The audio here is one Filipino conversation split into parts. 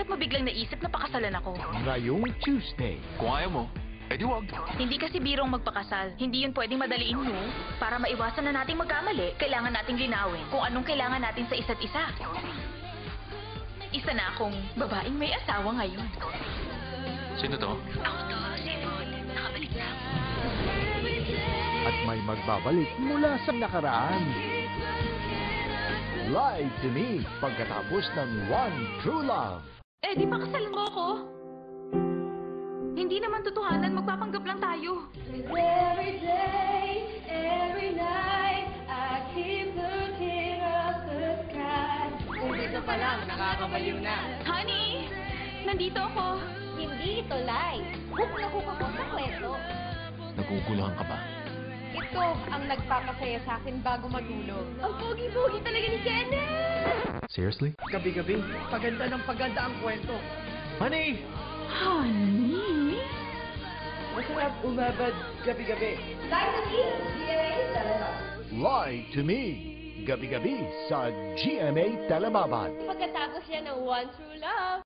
Bakit mo biglang naisip na pakasalan ako? Ngayong Tuesday. Kung ayaw mo, edi wag. Hindi kasi birong magpakasal. Hindi yun pwedeng madaliin mo. Para maiwasan na nating magkamali, kailangan nating linawin kung anong kailangan natin sa isa't isa. Isa na akong babaeng may asawa ngayon. Sino to? Ako to, Simon. Nakabalik na ako. At may magbabalik mula sa nakaraan. Lie to me pagkatapos ng One True Love. Eh, di pakasalan mo ako? Hindi naman totohanan, magpapanggap lang tayo. Every day, every night, I keep looking up the sky. Kung dito pa lang, nakakabaliw na. Honey, nandito ako. Hindi ito live. Hook na hook ako sa kwento. Naguguluhan ka ba? Ito ang nagpapasaya sa akin bago matulog. Ang pogi-pogi talaga ni Kenneth! Seriously? Gabi-gabi, paganda ng paganda ang kwento. Honey! Honey? Masarap umabad gabi-gabi. Live to me, GMA talaga. Lie to me. Gabi-gabi sa GMA Telebabad. Pagkatapos yan ng One True Love.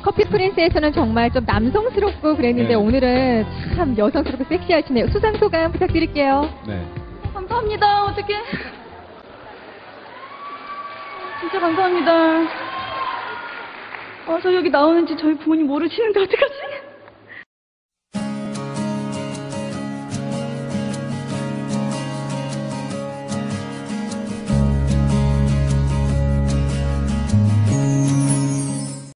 커피 프린스에서는 정말 좀 남성스럽고 그랬는데 네. 오늘은 참 여성스럽고 섹시하시네요. 수상 소감 부탁드릴게요. 네. 감사합니다. 어떡해. 진짜 감사합니다. 저 여기 나오는지 저희 부모님 모르시는데 어떡하지?